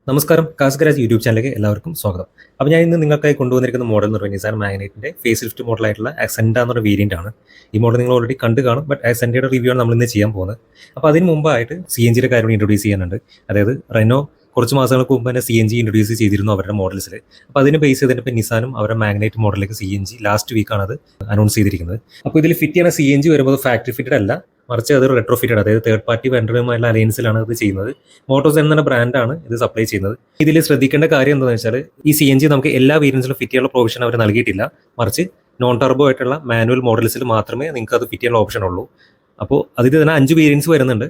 നമസ്കാരം, കാസ്കരാജ് യൂട്യൂബ് ചാനലിലേക്ക് എല്ലാവർക്കും സ്വാഗതം. അപ്പോൾ ഞാൻ ഇന്ന് നിങ്ങൾക്കായി കൊണ്ടുവന്നിരിക്കുന്ന മോഡൽ എന്ന് പറയുന്നത് നിസാൻ മാഗ്നൈറ്റിന്റെ ഫേസ് ലിഫ്റ്റ് മോഡലായിട്ടുള്ള അസെൻഡ എന്നൊരു വേരിയന്റ് ആണ്. ഈ മോഡൽ നിങ്ങൾ ഓൾറെഡി കണ്ടു കാണും, ബട്ട് അസെൻഡയുടെ റിവ്യൂ ആണ് നമ്മൾ ഇന്ന് ചെയ്യാൻ പോകുന്നത്. അപ്പോൾ അതിന് മുമ്പായിട്ട് CNGയുടെ കാര്യം ഇൻട്രൊഡ്യൂസ് ചെയ്യാനുണ്ട്. അതായത് റെനോ കുറച്ച് മാസങ്ങൾക്ക് മുമ്പ് തന്നെ CNG ഇൻട്രൊഡ്യൂസ് ചെയ്തിരുന്നു അവരുടെ മോഡൽസിൽ. അപ്പോൾ അതിന് ബേസ് ചെയ്തിട്ട് ഇപ്പോൾ നിസാനും അവരുടെ മാഗ്നൈറ്റ് മോഡലിലേക്ക് CNG ലാസ്റ്റ് വീക്കാണ് അത് അനൗൺസ് ചെയ്തിരിക്കുന്നത്. അപ്പോൾ ഇതിൽ ഫിറ്റ് ചെയ്യുന്ന CNG വരുമ്പോൾ ഫാക്ടറി ഫിറ്റഡ് അല്ല, മറിച്ച് അത് റെട്രോ ഫിറ്റഡ്, അതായത് തേർഡ് പാർട്ടി വെണ്ടറുമായുള്ള അലയൻസിലാണ് ഇത് ചെയ്യുന്നത്. മോട്ടോസ് എന്ന ബ്രാൻഡാണ് ഇത് സപ്ലൈ ചെയ്യുന്നത്. ഇതിൽ ശ്രദ്ധിക്കേണ്ട കാര്യം എന്താണെന്ന് വെച്ചാൽ ഈ CNG നമുക്ക് എല്ലാ വേരിയൻസിലും ഫിറ്റ് ചെയ്യാനുള്ള പ്രൊവിഷൻ അവർ നൽകിയിട്ടില്ല. മറിച്ച് നോൺ ടർബോ ആയിട്ടുള്ള മാനുവൽ മോഡൽസിൽ മാത്രമേ നിങ്ങൾക്ക് അത് ഫിറ്റ് ചെയ്യാനുള്ള ഓപ്ഷൻ ഉള്ളൂ. അപ്പോൾ അതിൽ തന്നെ 5 വേരിയൻസ് വരുന്നുണ്ട്.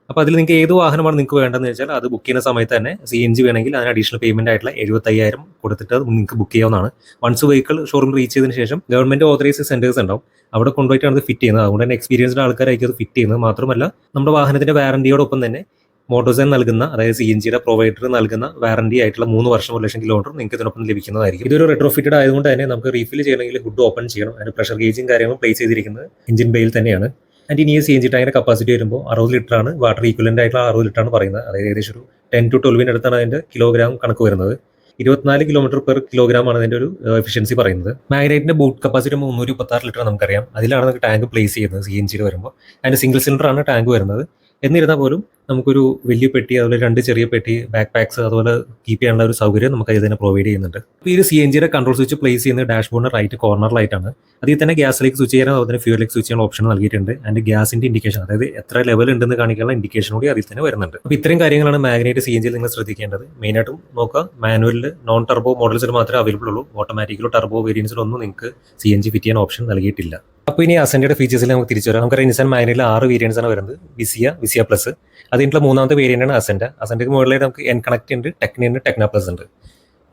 അപ്പോൾ അതിൽ നിങ്ങൾക്ക് ഏത് വാഹനമാണ് നിങ്ങൾക്ക് വേണ്ടതെന്ന് വെച്ചാൽ അത് ബുക്ക് ചെയ്യുന്ന സമയത്ത് തന്നെ CNG വേണമെങ്കിൽ അതിന് അഡീഷണൽ പേയ്മെന്റ് ആയിട്ടുള്ള 75,000 കൊടുത്തിട്ട് അത് നിങ്ങൾക്ക് ബുക്ക് ചെയ്യാവുന്നതാണ്. വൺസ് വെഹിക്കിൾ ഷോറൂം റീച്ച് ചെയ്തതിന് ശേഷം ഗവൺമെന്റ് ഓതറൈസ് സെന്റേഴ്സ് ഉണ്ടാവും, അവിടെ കൊണ്ടുപോയിട്ടാണ് ഇത് ഫിറ്റ് ചെയ്യുന്നത്. അതുകൊണ്ട് തന്നെ എക്സ്പീരിയൻസ്ഡ് ആൾക്കാരായിരിക്കും അത് ഫിറ്റ് ചെയ്യുന്നത്. മാത്രമല്ല നമ്മുടെ വാഹനത്തിന്റെ വാറന്റിയോടൊപ്പം തന്നെ മോട്ടോസൈൻ നൽകുന്ന, അതായത് CNGയുടെ പ്രൊവൈഡർ നൽകുന്ന വാറന്റി ആയിട്ടുള്ള 3 വർഷം 1,00,000 കിലോമീറ്റർ നിങ്ങൾക്ക് ഇതിനൊപ്പം ലഭിക്കുന്നതായിരിക്കും. ഇതൊരു റെട്രോഫിറ്റഡ് ആയതുകൊണ്ട് തന്നെ നമുക്ക് റീഫിൽ ചെയ്യണമെങ്കിൽ ഹുഡ് ഓപ്പൺ ചെയ്യണം. അതിന് പ്രഷർ ഗേജും കാര്യങ്ങളും പ്ലേസ് ചെയ്തിരിക്കുന്നത് എഞ്ചിൻ ബേയിൽ തന്നെയാണ്. ആൻഡ് ഇനി CNG ടാങ്കിന്റെ കപ്പാസിറ്റി വരുമ്പോൾ 60 ലിറ്റർ ആണ്. വാട്ടർ ഈക്വലന്റ് ആയിട്ടുള്ള 60 ലിറ്റർ ആണ് പറയുന്നത്. അതായത് ഏകദേശം ഒരു 10 to 12 അടുത്താണ് അതിന്റെ കിലോഗ്രാം കണക്ക് വരുന്നത്. 24 കിലോമീറ്റർ പെർ കിലോഗ്രാം ആണ് അതിന്റെ ഒരു എഫിഷ്യൻസി പറയുന്നത്. മാഗ്നൈറ്റിന്റെ ബൂട്ട് കപ്പാസിറ്റി 336 ലിറ്റർ നമുക്കറിയാം. അതിലാണ് നമുക്ക് ടാങ്ക് പ്ലേസ് ചെയ്യുന്നത് CNGയിൽ വരുമ്പോൾ. അതിന്റെ സിംഗിൾ സിലിണ്ടർ ആണ് ടാങ്ക് വരുന്നത്. എന്നിരുന്നാൽ പോലും നമുക്കൊരു വലിയ പെട്ടി, അതുപോലെ 2 ചെറിയ പെട്ടി, ബാക്ക് പാക്സ്, അതുപോലെ കീപ്പ് ചെയ്യാനുള്ള ഒരു സൗകര്യം നമുക്ക് ഇതിനെ പ്രൊവൈഡ് ചെയ്യുന്നുണ്ട്. ഇപ്പോൾ ഈ CNGയുടെ കൺട്രോൾ സ്വിച്ച് പ്ലേസ് ചെയ്യുന്നത് ഡാഷ്ബോർഡിന്റെ റൈറ്റ് കോർണറിലായിട്ടാണ്. അതിൽ തന്നെ ഗ്യാസിലേക്ക് സ്വിച്ച് ചെയ്യാനും അതുപോലെ ഫ്യൂലിലേക്ക് സ്വിച്ച് ചെയ്യാനുള്ള ഓപ്ഷൻ നൽകിയിട്ടുണ്ട്. ആൻഡ് ഗ്യാസിന്റെ ഇൻഡിക്കേഷൻ, അതായത് എത്ര ലെവൽ ഉണ്ടെന്ന് കാണിക്കാനുള്ള ഇൻഡിക്കേഷൻ കൂടി അതിൽ തന്നെ വരുന്നുണ്ട്. അപ്പോൾ ഇത്രയും കാര്യങ്ങളാണ് മാഗ്നൈറ്റ് CNGയിൽ നിങ്ങൾ ശ്രദ്ധിക്കേണ്ടത്. മെയിനായിട്ടും നോക്കുക, മാനുവലിൽ നോൺ ടർബോ മോഡൽസിൽ മാത്രമേ അവൈലബിൾ ഉള്ളൂ. ഓട്ടോമാറ്റിക്കലോ ടർബോ വേരിയൻസിലൊന്നും നിങ്ങൾക്ക് CNG ഫിറ്റ് ചെയ്യാൻ ഓപ്ഷൻ നൽകിയിട്ടില്ല. അപ്പോൾ ഇനി അസെൻഡയുടെ ഫീച്ചേഴ്സിൽ നമുക്ക് തിരിച്ചു വരാം. നമുക്ക് നിസാൻ മാഗ്നൈറ്റിൽ 6 വേരിയൻസ് ആണ് വരുന്നത്. വിസിയ പ്ലസ്, അതിനുള്ള 3ാമത്തെ വേരിയന്റ് ആണ് അസെൻഡ. അസെൻഡയ്ക്ക് മുകളിലായിട്ട് നമുക്ക് എൻ കണക്ട് ഉണ്ട്, ടെക്നി ഉണ്ട്, ടെക്ന പ്ലസ് ഉണ്ട്.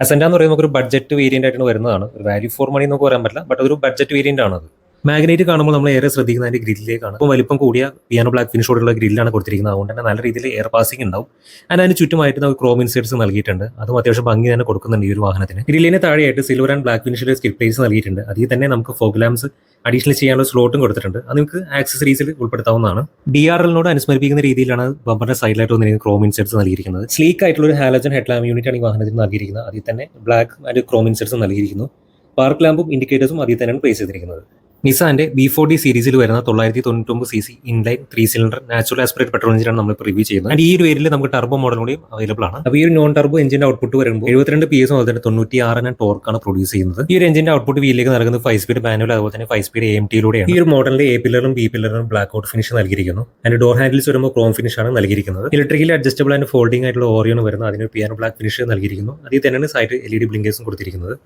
അസെൻഡ എന്ന് പറയുമ്പോൾ ഒരു ബഡ്ജറ്റ് വേരിയന്റ് ആയിട്ടാണ് വരുന്നതാണ്. ഒരു വാല്യൂ ഫോർ മണി നമുക്ക് പറയാൻ പറ്റില്ല, ബട്ട് അതൊരു ബഡ്ജറ്റ് വേരിയന്റ് ആണ്. അത് മാഗ്നൈറ്റ് കാണുമ്പോൾ നമ്മൾ ഏറെ ശ്രദ്ധിക്കുന്ന അതിന്റെ ഗ്രില്ലിലേക്കാണ്. ഇപ്പോൾ വലിപ്പം കൂടിയ പിയാനോ ബ്ലാക്ക് ഫിനിഷോടുള്ള ഗ്രില്ലാണ് കൊടുത്തിരിക്കുന്നത്. അതുകൊണ്ട് തന്നെ നല്ല രീതിയിൽ എയർ പാസിംഗ് ഉണ്ടാവും. ആൻഡ് അതിന് ചുറ്റുമായിട്ട് നമുക്ക് ക്രോം ഇൻസേർട്സ് നൽകിയിട്ടുണ്ട്. അതും അത്യാവശ്യം ഭംഗി തന്നെ കൊടുക്കുന്നുണ്ട് ഈ ഒരു വാഹനത്തിന്. ഗ്രില്ലിന് താഴെയായിട്ട് സിൽവർ ആൻഡ് ബ്ലാക്ക് ഫിനിഷിലെ സ്കിപ്പ് പ്ലേസ് നൽകിയിട്ടുണ്ട്. അതിൽ തന്നെ നമുക്ക് ഫോഗ് ലാംപ്സ് അഡീഷണൽ ചെയ്യാനുള്ള സ്ലോട്ടും കൊടുത്തിട്ടുണ്ട്. അത് നിങ്ങൾക്ക് ആക്സസറീസിൽ ഉൾപ്പെടുത്താവുന്നതാണ്. DRLനോട് അനുസ്മരിപ്പിക്കുന്ന രീതിയിലാണ് ബമ്പറിന്റെ സൈഡിലായിട്ട് വന്നിരിക്കുന്ന ക്രോം ഇൻസേർട്സ് നൽകിയിരിക്കുന്നത്. സ്ലീക്ക് ആയിട്ടുള്ള ഒരു ഹാലജൻ ഹെഡ് ലാമ്പ് യൂണിറ്റ് ആണ് ഈ വാഹനത്തിന് നൽകിയിരിക്കുന്നത്. അതിൽ തന്നെ ബ്ലാക്ക് ആൻഡ് ക്രോം ഇൻസേർട്സ് നൽകിയിരിക്കുന്നു. പാർക്ക് ലാമ്പും ഇൻഡിക്കേറ്റേഴ്സും അതിൽ തന്നെയാണ് പ്ലേസ് ചെയ്തിരിക്കുന്നത്. നിസാന്റെ B40 സീരീസിൽ വരുന്ന 999cc inline 3 cylinder natural aspirate petrol എഞ്ചിനാണ് നമ്മൾ റിവ്യൂ ചെയ്യുന്നത്. ആൻഡ് ഈ ഒരു വേരിയന്റിൽ നമുക്ക് ടർബോ മോഡൽ കൂടി അവൈലബിൾ ആണ്. അപ്പോൾ ഈ ഒരു നോൺ ടർബോ എഞ്ചിന്റെ ഔട്ട്പുട്ട് വരുമ്പോൾ 72 PS അതുപോലെ തന്നെ 96 ടോർക്കാണ് പ്രൊഡ്യൂസ് ചെയ്യുന്നത്. ഈ ഒരു എഞ്ചിന്റെ ഔട്ട്പുട്ട് വീലിലേക്ക് നൽകുന്നത് 5 സ്പീഡ് മാനുവൽ അതുപോലെ തന്നെ 5 സ്പീഡ് AMTയിലൂടെയാണ്. ഈ ഒരു മോഡലിന്റെ A പില്ലറും B പില്ലറും ബ്ലാക്ക് ഔട്ട് ഫിനിഷ് നൽകിയിരിക്കുന്നു. ആൻഡ് ഡോർ ഹാൻഡിൽസ് വരുമ്പോൾ ക്രോം ഫിനിഷ് ആണ് നൽകിയിരിക്കുന്നത്. ഇലക്ട്രിക്കലി അഡ്ജസ്റ്റബിൾ ആൻഡ് ഫോൾഡിംഗ് ആയിട്ടുള്ള ഓറിയോൺ വരുന്നത് അതിന് പിയാനോ ബ്ലാക്ക് ഫിനിഷ് നൽകിയിരിക്കുന്നു. അതിൽ തന്നെയാണ് സൈഡ് LED ബ്ലിങ്കേഴ്സും കൊടുത്തിരിക്കുന്നത്.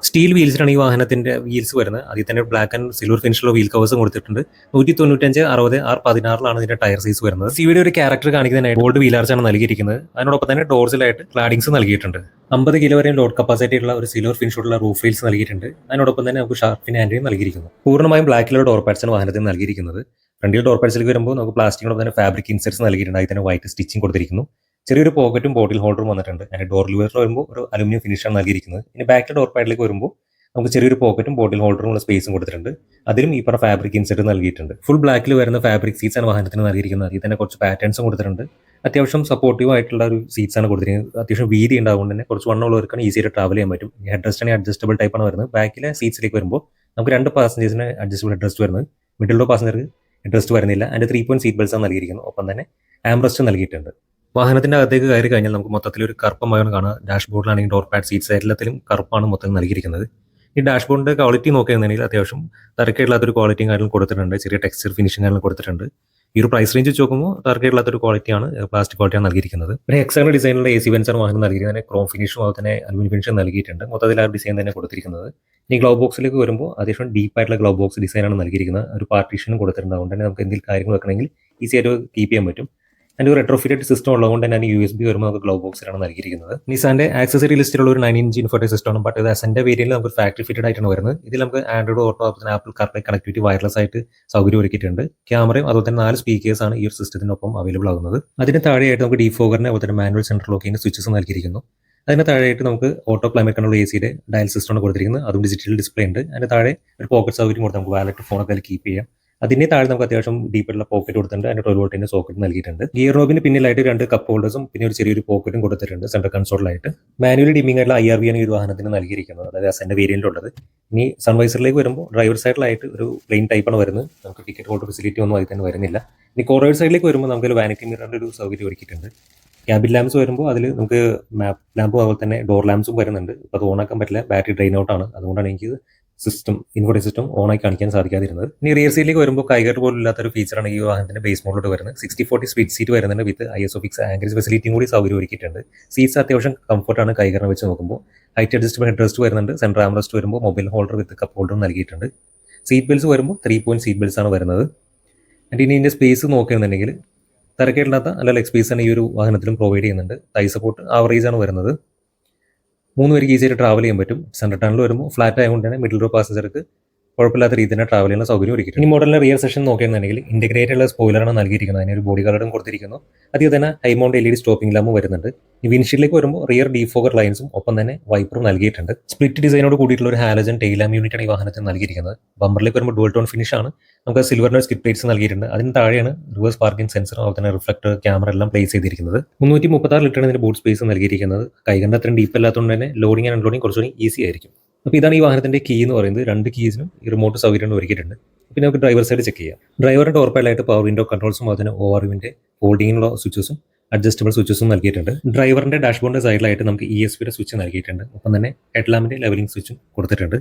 സ്റ്റീൽ വീൽസിലാണ് ഈ വാഹനത്തിന്റെ വീൽസ് വരുന്നത്. അതിൽ തന്നെ ബ്ലാക്ക് ആൻഡ് സിൽവർ ഫിനിഷിലുള്ള വീൽ കവേഴ്സും കൊടുത്തിട്ടുണ്ട്. 195 60 R16 ഇതിന്റെ ടയർ സൈസ് വരുന്നത്. സിവിയുടെ ഒരു ക്യാരക്ടർ കാണിക്കുന്നതിനായിട്ട് ഗോൾഡ് വീലാർച്ചാണ് നൽകിയിരിക്കുന്നത്. അതിനോടൊപ്പം തന്നെ ഡോർസിലായിട്ട് ക്ലാഡിങ്സ് നൽകിയിട്ടുണ്ട്. 50 കിലോ വരെയും ലോഡ് കപ്പാസിറ്റി ഉള്ള ഒരു സിൽവർ ഫിനിഷോടുള്ള റൂഫ് റെയിൽസ് നൽകിയിട്ടുണ്ട്. അതിനോടൊപ്പം തന്നെ നമുക്ക് ഷാർപ്പിൻ ഹാൻഡിലും നൽകിയിരിക്കുന്നു. പൂർണ്ണമായും ബ്ലാക്കിലുള്ള ഡോർ പാഡ്സാണ് വാഹനത്തിന് നൽകിയിരിക്കുന്നത്. ഫ്രണ്ടിൽ ഡോർ പാഡ്സിലേക്ക് വരുമ്പോൾ നമുക്ക് പ്ലാസ്റ്റിക്കിനോടൊപ്പം തന്നെ ഫാബ്രിക് ഇൻസെർട്സ് നൽകിയിട്ടുണ്ട്. അതിൽ തന്നെ വൈറ്റ് സ്റ്റിച്ചിങ് കൊടുത്തിരിക്കുന്നു. ചെറിയൊരു പോക്കറ്റും ബോട്ടിൽ ഹോൾഡറും വന്നിട്ടുണ്ട്. അതിന്റെ ഡോർ ലിവറിൽ വരുമ്പോൾ ഒരു അലുമിനിയം ഫിനിഷാണ് നൽകിയിരിക്കുന്നത്. ഇനി ബാക്കിലെ ഡോർ പാഡിലേക്ക് വരുമ്പോൾ നമുക്ക് ചെറിയൊരു പോക്കറ്റും ബോട്ടിൽ ഹോൾഡറും ഉള്ള സ്പേസും കൊടുത്തിട്ടുണ്ട്. അതിലും ഈ പറഞ്ഞ ഫാബ്രിക് ഇൻസെർട്ട് നൽകിയിട്ടുണ്ട്. ഫുൾ ബ്ലാക്കിൽ വരുന്ന ഫാബ്രിക് സീറ്റ്സ് ആണ് വാഹനത്തിന് നൽകിയിരിക്കുന്നത്. അതിൽ തന്നെ കുറച്ച് പാറ്റേൺസും കൊടുത്തിട്ടുണ്ട്. അത്യാവശ്യം സപ്പോർട്ടീവ് ആയിട്ടുള്ള ഒരു സീറ്റ്സ് ആണ് കൊടുത്തിരിക്കുന്നത്. അത്യാവശ്യം വീതി ഉണ്ടാകുകൊണ്ട് തന്നെ കുറച്ച് വണ്ണമുള്ളവർക്കാണ് ഈസിയായിട്ട് ട്രാവൽ ചെയ്യാൻ പറ്റും. ഹെഡ് റെസ്റ്റ് ആണെങ്കിൽ അഡ്ജസ്റ്റബിൾ ടൈപ്പാണ് വരുന്നത്. ബാക്കിലെ സീറ്റ്സിലേക്ക് വരുമ്പോൾ നമുക്ക് 2 പാസഞ്ചേഴ്സിന് അഡ്ജസ്റ്റബിൾ ഹെഡ് റെസ്റ്റ് വരുന്നത്. മിഡിൽ ഡോർ പാസഞ്ചർക്ക് ഹെഡ് റെസ്റ്റ് വരുന്നില്ല. അതിന്റെ 3 പോയിന്റ് സീറ്റ് ബെൽറ്റ്സ് ആണ് നൽകിയിരിക്കുന്നത്. ഒപ്പം തന്നെ ആംറസ്റ്റ് നൽകിയിട്ടുണ്ട്. വാഹനത്തിന്റെ അകത്തേക്ക് കയറി കഴിഞ്ഞാൽ നമുക്ക് മൊത്തത്തിൽ ഒരു കറുപ്പമായാണ് കാണുക. ഡാഷ്ബോർഡിലാണെങ്കിൽ ഡോർ പാഡ് സീറ്റ്സ് എല്ലാത്തിലും കറുപ്പാണ് മൊത്തം നൽകിയിരിക്കുന്നത്. ഈ ഡാഷ്ബോർഡിന്റെ ക്വാളിറ്റി നോക്കുകയാണെങ്കിൽ അത്യാവശ്യം തരക്കേടില്ലാത്തൊരു ക്വാളിറ്റിയും കാര്യങ്ങളും കൊടുത്തിട്ടുണ്ട്. ചെറിയ ടെക്സ്ചർ ഫിനിഷിംഗ് കാര്യങ്ങളും കൊടുത്തിട്ടുണ്ട്. ഈ ഒരു പ്രൈസ് റേഞ്ച് വെച്ച് നോക്കുമ്പോൾ തരക്കേടില്ലാത്തൊരു ക്വാളിറ്റിയാണ്, പ്ലാസ്റ്റിക് ക്വാളിറ്റിയാണ് നൽകിയിരിക്കുന്നത്. ഒരു ഹെക്സാഗണൽ ഡിസൈനിലുള്ള AC വെൻസാണ് വാഹനം നൽകിയിരിക്കുന്നത്. ക്രോം ഫിനിഷും അതുപോലെ തന്നെ അലുമിനിയം ഫിനിഷും നൽകിയിട്ടുണ്ട്. മൊത്തത്തിൽ ആ ഡിസൈൻ തന്നെ കൊടുത്തിരിക്കുന്നത്. ഇനി ഗ്ലൗ ബോക്സിലേക്ക് വരുമ്പോൾ അത്യാവശ്യം ഡീപ്പായിട്ടുള്ള ഗ്ലൗ ബോക്സ് ഡിസൈനാണ് നൽകിയിരിക്കുന്നത്. ഒരു പാർട്ടീഷനും കൊടുത്തിട്ടുണ്ട്. അതുകൊണ്ട് തന്നെ നമുക്ക് എന്തെങ്കിലും കാര്യങ്ങൾ വെക്കണമെങ്കിൽ ഈസി ആയിട്ട് കീപ്പ് ചെയ്യാൻ പറ്റും. അതിൻ്റെ ഒരു റെട്രോഫിറ്റഡ് സിസ്റ്റം ഉള്ളതുകൊണ്ട് തന്നെ USB വരുമ്പോൾ നമുക്ക് ഗ്ലൗ ബോക്സിലാണ് നൽകിയിരിക്കുന്നത്. നിസാന്റെ ആക്സസറി ലിസ്റ്റിലുള്ള ഒരു 9-inch ഇൻഫോർട്ടൈൻ സിസ്റ്റമാണ്. ബട്ട് ഇത് അസെൻഡ വേരിയന്റിൽ നമുക്ക് ഫാക്ടറി ഫിറ്റഡ് ആയിട്ടാണ് വരുന്നത്. ഇതിൽ നമുക്ക് Android auto apple CarPlay connectivity wireless ആയിട്ട് സൗകര്യം ഒരുക്കിയിട്ടുണ്ട്. ക്യാമറയും അതുപോലെ തന്നെ 4 സ്പീക്കേഴ്സ് ആണ് ഈ ഒരു സിസ്റ്റത്തിനൊപ്പം അവൈലബിൾ ആകുന്നത്. അതിന് താഴെയായിട്ട് നമുക്ക് ഡീഫോഗറിനെ അതുപോലെ തന്നെ മാനുവൽ സെൻട്രൽ ലോക്കിന്റെ സ്വിച്ചസ് നൽകിയിരിക്കുന്നു. അതിന് താഴെയായിട്ട് നമുക്ക് ഓട്ടോ ക്ലൈമറ്റ് കൺട്രോൾ ACയുടെ ഡയൽ സിസ്റ്റമാണ് കൊടുത്തിരിക്കുന്നത്. അതും ഡിജിറ്റൽ ഡിസ്പ്ലേ ഉണ്ട്. അതിന് താഴെ ഒരു പോക്കറ്റ് സൗകര്യം കൊടുത്ത് നമുക്ക് വാലറ്റ് ഫോണൊക്കെ അതിൽ കീപ്പ് ചെയ്യാം. അതിന്റെ താഴെ നമുക്ക് അത്യാവശ്യം ഡീപ്പായിട്ടുള്ള പോക്കറ്റ് കൊടുത്തിട്ടുണ്ട്. അതിന്റെ 12 വോൾട്ടിന്റെ സോക്കറ്റ് നൽകിയിട്ടുണ്ട്. ഗിയർ നോബിന് പിന്നിലായിട്ട് 2 കപ്പ് ഹോൾഡേഴ്സും പിന്നെ ഒരു ചെറിയൊരു പോക്കറ്റും കൊടുത്തിട്ടുണ്ട് സെൻട്രൽ കൺസോളിലായിട്ട്. മാനുവലി ഡിമ്മിംഗ് ആയിട്ടുള്ള IRV ആണ് ഈ ഒരു വാഹനത്തിന് നൽകിയിരിക്കുന്നത്, അതായത് അസെന്റ് വേരിയന്റ് ഉള്ളത്. ഇനി സൺവൈസറിലേക്ക് വരുമ്പോൾ ഡ്രൈവർ സൈഡിലായിട്ട് ഒരു പ്ലെയിൻ ടൈപ്പാണ് വരുന്നത്. നമുക്ക് ടിക്കറ്റ് ഹോൾഡർ ഫെസിലിറ്റി ഒന്നും അതിൽ തന്നെ വരുന്നില്ല. ഇനി കോർണർ സൈഡിലേക്ക് വരുമ്പോൾ നമുക്ക് വാനിറ്റി മിററിന്റെ ഒരു സൗകര്യം ഒരുക്കിയിട്ടുണ്ട്. ക്യാബിൻ ലാംപ്സ് വരുമ്പോൾ അതിൽ നമുക്ക് മാപ്പ് ലാമ്പും അതുപോലെ തന്നെ ഡോർ ലാംപ്സും വരുന്നുണ്ട്. അപ്പോൾ അത് ഓണാക്കാൻ പറ്റില്ല, ബാറ്ററി ഡ്രെയിൻ ഔട്ട് ആണ്. അതുകൊണ്ടാണ് എനിക്ക് ഇൻഫോർട്ടൈൻ സിസ്റ്റം ഓണായി കാണിക്കാൻ സാധിക്കാതിരുന്നത്. ഇനി റിയർ സീറ്റിലേക്ക് വരുമ്പോൾ കൈകാർ പോലും ഇല്ലാത്തൊരു ഫീച്ചറാണ് ഈ വാഹനത്തിന്റെ ബേസ് മോഡലോട്ട് വരുന്നത്. 60/40 സ്പീഡ് സീറ്റ് വരുന്നുണ്ട് വിത്ത് ISOFIX ആംഗിൾസ് ഫെസിലിറ്റിയും കൂടി സൗകര്യം ഒരുക്കിയിട്ടുണ്ട്. സീറ്റ്സ് അത്യാവശ്യം കംഫർട്ടാണ് കൈകാറിനെ വെച്ച് നോക്കുമ്പോൾ. ഹൈറ്റ് അഡ്ജസ്റ്റബിൾ ഹെഡ് റെസ്റ്റ് വരുന്നുണ്ട്. സെൻട്രൽ ആം റെസ്റ്റ് വരുമ്പോൾ മൊബൈൽ ഹോൾഡർ വിത്ത് കപ്പ് ഹോൾഡറും നൽകിയിട്ടുണ്ട്. സീറ്റ് ബെൽറ്റ്സ് വരുമ്പോൾ 3 പോയിന്റ് സീറ്റ് ബെൽറ്റ്സ് ആണ് വരുന്നത്. ആൻഡ് ഇനി ഇതിന്റെ സ്പേസ് നോക്കുകയാണെന്നുണ്ടെങ്കിൽ തരക്കേടില്ലാത്ത നല്ല ലെഗ് സ്പേസ് ആണ് ഈ ഒരു വാഹനത്തിലും പ്രൊവൈഡ് ചെയ്യുന്നുണ്ട്. തൈ സപ്പോർട്ട് ആവറേജ് ആണ് വരുന്നത്. 3 പേർക്ക് ഈസിയായിട്ട് ട്രാവൽ ചെയ്യാൻ പറ്റും. സെൻട്രൽ ടണൽ വരുമ്പോൾ ഫ്ലാറ്റ് ആയതുകൊണ്ട് തന്നെ മിഡിൽ റോ പാസഞ്ചർക്ക് കുഴപ്പമില്ലാത്ത രീതിയിൽ തന്നെ ട്രാവൽ ചെയ്യുന്ന സൗകര്യം ഒരുക്കിയിട്ടുണ്ട്. ഈ മോഡലിന്റെ റിയർ സെഷൻ നോക്കുകയാണെന്നുണ്ടെങ്കിൽ ഇന്റഗ്രേറ്റഡ് ഉള്ള സ്പോയിലറാണ് നൽകിയിരിക്കുന്നത്. അതിന് ഒരു ബോഡി കളറും കൊടുത്തിരിക്കുന്നു. അതിൽ തന്നെ ഹൈ മൗണ്ട് LED സ്റ്റോപ്പിംഗ് ലാമ്പും വരുന്നുണ്ട്. ഈ വിൻഷീൽഡിലേക്ക് വരുമ്പോൾ റിയർ ഡീഫോഗർ ലൈൻസും ഒപ്പം തന്നെ വൈപ്പറും നൽകിയിട്ടുണ്ട്. സ്പ്ലിറ്റ് ഡിസൈനോട് കൂടിയിട്ടുള്ള ഒരു ഹാലജൻ ടെയിൽ ലാമ്പ് യൂണിറ്റാണ് ഈ വാഹനത്തിന് നൽകിയിരിക്കുന്നത്. ബമ്പറിലേക്ക് വരുമ്പോൾ ഡുവൽ ടോൺ ഫിനിഷ് ആണ്. നമുക്ക് സിൽവറിന്റെ സ്കിപ്പ് പ്ലേറ്റ്സ് നൽകിയിട്ടുണ്ട്. അതിന് താഴെയാണ് റിവേഴ്സ് പാർക്കിംഗ് സെൻസറും അതുപോലെ തന്നെ റിഫ്ലക്ടർ ക്യാമറ എല്ലാം പ്ലേസ് ചെയ്തിരിക്കുന്നത്. 336 ലിറ്ററാണ് ഇതിന്റെ ബൂട്ട് സ്പേസ് നൽകിയിരിക്കുന്നത്. കൈകണ്ട അത്രയും ഡീപ്പ് അല്ലാത്തതുകൊണ്ട് തന്നെ ലോഡിംഗ് ആൻഡ് അൺലോഡിംഗ് കുറച്ചുകൂടി ഈസി ആയിരിക്കും. അപ്പോൾ ഇതാണ് ഈ വാഹനത്തിന്റെ കീ എന്ന് പറയുന്നത്. 2 കീസിനും ഈ റിമോട്ട് സൗകര്യം ഒരുക്കിയിട്ടുണ്ട്. പിന്നെ നമുക്ക് ഡ്രൈവർ സൈഡ് ചെക്ക് ചെയ്യാം. ഡ്രൈവറിന്റെ ടോർപ്പയിലായിട്ട് പവർ വിൻഡോ കൺട്രോൾസും അതിന് ORVന്റെ ഹോൾഡിങ്ങിനുള്ള സ്വിച്ചസും അഡ്ജസ്റ്റബിൾ സ്വിച്ചസും നൽകിയിട്ടുണ്ട്. ഡ്രൈവറിന്റെ ഡാഷ്ബോർഡിന്റെ സൈഡിലായിട്ട് നമുക്ക് ESPയുടെ സ്വിച്ച് നൽകിയിട്ടുണ്ട്. ഒപ്പം തന്നെ ഹെഡ്ലാമ്പിന്റെ ലെവലിംഗ് സ്വിച്ചും കൊടുത്തിട്ടുണ്ട്.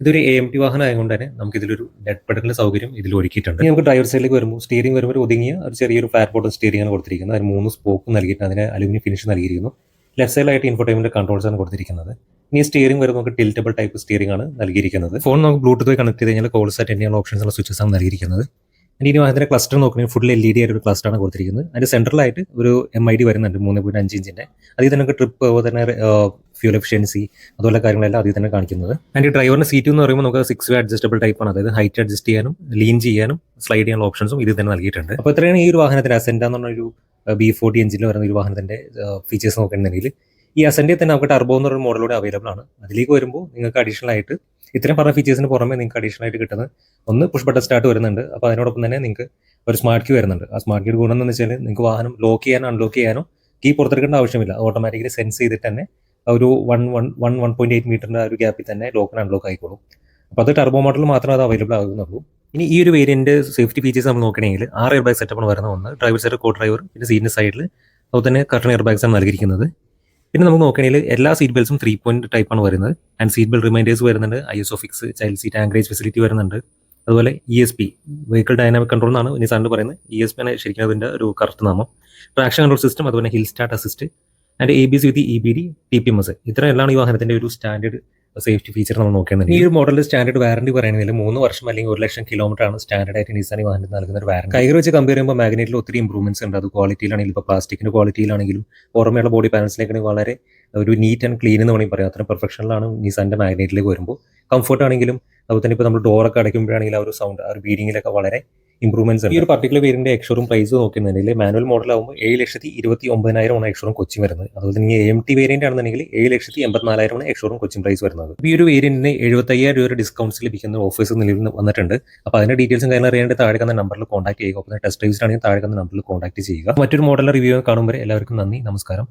ഇതൊരു AMT വാഹനം ആയതുകൊണ്ട് തന്നെ നമുക്ക് ഇതിലൊരു ഡെഡ് പെഡലിന്റെ സൗകര്യം ഇതിൽ ഒരുക്കിയിട്ടുണ്ട്. നമുക്ക് ഡ്രൈവർ സൈഡിലേക്ക് വരുമ്പോൾ സ്റ്റിയറിംഗ് വരുമ്പോൾ ഒതുങ്ങിയ ഒരു ചെറിയൊരു ഫ്ലാറ്റ് ബോട്ടം സ്റ്റിയറിംഗ് ആണ് കൊടുത്തിരിക്കുന്നത്. അതിന് 3 സ്പോക്ക് നൽകിയിട്ട് അതിന് അലുമിനിയം ഫിനിഷ് നൽകിയിരിക്കുന്നു. ലെഫ്റ്റ് സൈഡിലായിട്ട് ഇൻഫോർടൈൻമെന്റ് കൺട്രോൾസ് ആണ് കൊടുത്തിരിക്കുന്നത്. ഇനി സ്റ്റിയറിംഗ് വരുമ്പോൾ നമുക്ക് ടിൽറ്റബിൾ ടൈപ്പ് സ്റ്റിയറിംഗ് ആണ് നൽകിയിരിക്കുന്നത്. ഫോൺ നമുക്ക് ബ്ലൂടൂത്ത് കണക്ട് ചെയ്ത് കഴിഞ്ഞാൽ കോൾസ് അറ്റൻഡ് ചെയ്യാനുള്ള ഓപ്ഷൻസ് ഉള്ള സ്വിച്ചസ് ആണ് നൽകിയിരിക്കുന്നത്. ഇനി വാഹനത്തിന്റെ ക്ലസ്റ്റർ നോക്കുകയാണെങ്കിൽ ഫുൾ LED ആയിട്ട് ഒരു ക്ലസ്റ്റർ ആണ് കൊടുത്തിരിക്കുന്നത്. അതിന്റെ സെൻട്രലായിട്ട് ഒരു MID വരുന്നുണ്ട് 3.5 ഇഞ്ചിന്റെ. അതിൽ തന്നെ നമുക്ക് ട്രിപ്പ് അതുപോലെ തന്നെ ഫ്യൂൽ എഫിഷ്യൻസി അതുപോലെ കാര്യങ്ങളെല്ലാം അതിൽ തന്നെ കാണിക്കുന്നത്. അതിന്റെ ഡ്രൈവറിന്റെ സീറ്റ് എന്ന് പറയുമ്പോൾ നമുക്ക് 6 വേ അഡ്ജസ്റ്റബിൾ ടൈപ്പ് ആണ്. അതായത് ഹൈറ്റ് അഡ്ജസ്റ്റ് ചെയ്യാനും ലീൻ ചെയ്യാനും സ്ലൈഡ് ചെയ്യാനുള്ള ഓപ്ഷൻസും ഇതിൽ തന്നെ നൽകിയിട്ടുണ്ട്. അപ്പോൾ ഇത്രയാണ് ഈ ഒരു വാഹനത്തിന്റെ അസെൻഡ എന്ന് പറഞ്ഞൊരു B40 എഞ്ചിനിൽ വരുന്ന ഒരു വാഹനത്തിന്റെ ഫീച്ചേഴ്സ് നോക്കുകയാണെന്നുണ്ടെങ്കിൽ ഈ അസെൻഡിൽ തന്നെ നമുക്ക് ടർബോ എന്നൊരു മോഡലോടെ അവൈലബിൾ ആണ്. അതിലേക്ക് വരുമ്പോൾ നിങ്ങൾക്ക് അഡീഷണൽ ആയിട്ട് ഇത്രയും പറഞ്ഞ ഫീച്ചേഴ്സിന് പുറമെ നിങ്ങൾക്ക് അഡീഷണൽ ആയിട്ട് കിട്ടുന്നത് ഒന്ന് പുഷ് ബട്ടൺ സ്റ്റാർട്ട് വരുന്നുണ്ട്. അപ്പോൾ അതിനോടൊപ്പം തന്നെ നിങ്ങൾക്ക് ഒരു സ്മാർട്ട് കീ വരുന്നുണ്ട്. ആ സ്മാർട്ട് കീയുടെ ഗുണം എന്ന് വെച്ചാൽ നിങ്ങൾക്ക് വാഹനം ലോക്ക് ചെയ്യാനോ അൺലോക്ക് ചെയ്യാനോ കീ പുറത്തെടുക്കേണ്ട ആവശ്യമില്ല. ഓട്ടോമാറ്റിക്കലി സെൻസ് ചെയ്തിട്ട് തന്നെ ഒരു 1.8 മീറ്ററിന്റെ ഒരു ഗ്യാപ്പിൽ തന്നെ ലോക്ക് ആൻഡ് അൺലോക്ക് ആയിക്കോളും. അപ്പോൾ അത് ടർബോ മോഡൽ മാത്രമേ അത് അവൈലബിൾ ആകുന്നുള്ളൂ. ഇനി ഈ ഒരു വേരിയന്റ് സേഫ്റ്റി ഫീച്ചേഴ്സ് നമ്മൾ നോക്കുകയാണെങ്കിൽ 6 എയർ ബാഗ് സെറ്റപ്പാണ് വരുന്നത്. ഒന്ന് ഡ്രൈവർ സൈഡ് കോ ഡ്രൈവർ, പിന്നെ സീറ്റിന്റെ സൈഡിൽ അതുപോലെ തന്നെ കർട്ടൺ എയർ ബാഗ്സ് ആണ് നൽകിയിരിക്കുന്നത്. പിന്നെ നമുക്ക് നോക്കുകയാണെങ്കിൽ എല്ലാ സീറ്റ് ബെൽറ്റ്സും 3 പോയിന്റ് ടൈപ്പാണ് വരുന്നത്. ആൻഡ് സീറ്റ് ബെൽറ്റ് റിമൈൻഡേഴ്സ് വരുന്നുണ്ട്. ISOFIX child seat anchorage facility വരുന്നുണ്ട്. അതുപോലെ ESP വെഹിക്കിൾ ഡൈനാമിക് കൺട്രോൾ എന്നാണ് നിസാനിൽ പറയുന്നത്. ESP ആണ് ശരിക്കും അതിന്റെ ഒരു കറക്റ്റ് നാമം. ട്രാക്ഷൻ കൺട്രോൾ സിസ്റ്റം, അതുപോലെ hill start assist and ABS with EBD TPMS. ഇത്ര എല്ലാം ഈ വാഹനത്തിന്റെ ഒരു സ്റ്റാൻഡേർഡ് സേഫ്റ്റി ഫീച്ചർ നമ്മൾ നോക്കുകയാണെങ്കിൽ ഈ ഒരു മോഡലിൽ സ്റ്റാൻഡേർഡ് വാറന്റി പറയുന്നതിൽ 3 വർഷം അല്ലെങ്കിൽ 1,00,000 കിലോമീറ്റർ ആണ് സ്റ്റാൻഡേർഡ് ആയിട്ട് നിസാൻ ഈ വാഹനത്തിന് നൽകുന്ന ഒരു വാറന്റി. കൈകർ വെച്ച് കമ്പയർ ചെയ്യുമ്പോൾ മാഗ്നറ്റിൽ ഒത്തിരി ഇംപ്രൂവ്മെന്റ്സ് ഉണ്ട്. അത് ക്വാളിറ്റിയിലാണെങ്കിലും ഇപ്പോൾ പ്ലാസ്റ്റിക്കിന്റെ ക്വാളിറ്റിയിലാണെങ്കിലും പുറമെയുള്ള ബോഡി പാനൽസിലേക്കാണെങ്കിൽ വളരെ ഒരു നീറ്റ് ആൻഡ് ക്ലീൻ എന്ന് വേണമെങ്കിൽ പറയാം. അത്ര പെർഫെക്ഷനിലാണ് നിസാന്റെ മാഗ്നറ്റിലേക്ക് വരുമ്പോൾ. കംഫർട്ട് ആണെങ്കിലും അതുപോലെ തന്നെ ഇപ്പോൾ നമ്മൾ ഡോറൊക്കെ അടയ്ക്കുമ്പോഴാണെങ്കിൽ ആ ഒരു സൗണ്ട് ആ ഒരു ബീഡിങ്ങിലൊക്കെ വളരെ ഇംപ്രൂവ്മെന്റ്സ് ഉണ്ട്. ഈ ഒരു പർട്ടിക്കുലർ വേരിയന്റ് എക്സ്ഷോറും പ്രൈസ് നോക്കുന്നുണ്ടെങ്കിൽ മാനുവൽ മോഡൽ ആകുമ്പോൾ 7,29,000 ആണ് എക്സ്ഷോറും കൊച്ചിൻ വരുന്നത്. അതുപോലെ തന്നെ AMT വേരിയന്റ് ആണെന്നുണ്ടെങ്കിൽ 7,84,000 ആണ് എക്സ്ഷോറും കൊച്ചിൻ പ്രൈസ് വരുന്നത്. ഈ ഒരു വേരിയന്റിന് 75,000 രൂപ ഡിസ്കൗണ്ട്സ് ലഭിക്കുന്ന ഓഫേഴ്സ് നിലവിൽ വന്നിട്ടുണ്ട്. അപ്പോൾ അതിന്റെ ഡീറ്റെയിൽസും കാര്യങ്ങൾ അറിയേണ്ട താഴെ കാണുന്ന നമ്പറിൽ കോൺടാക്ട് ചെയ്യുക. അപ്പോൾ ടെസ്റ്റ് ഡ്രൈവ്സിലാണെങ്കിൽ താഴെ കാണുന്ന നമ്പറിൽ കോൺടാക്ട് ചെയ്യുക. മറ്റൊരു മോഡലിന്റെ റിവ്യൂ കാണുമ്പോൾ എല്ലാവർക്കും നന്ദി, നമസ്കാരം.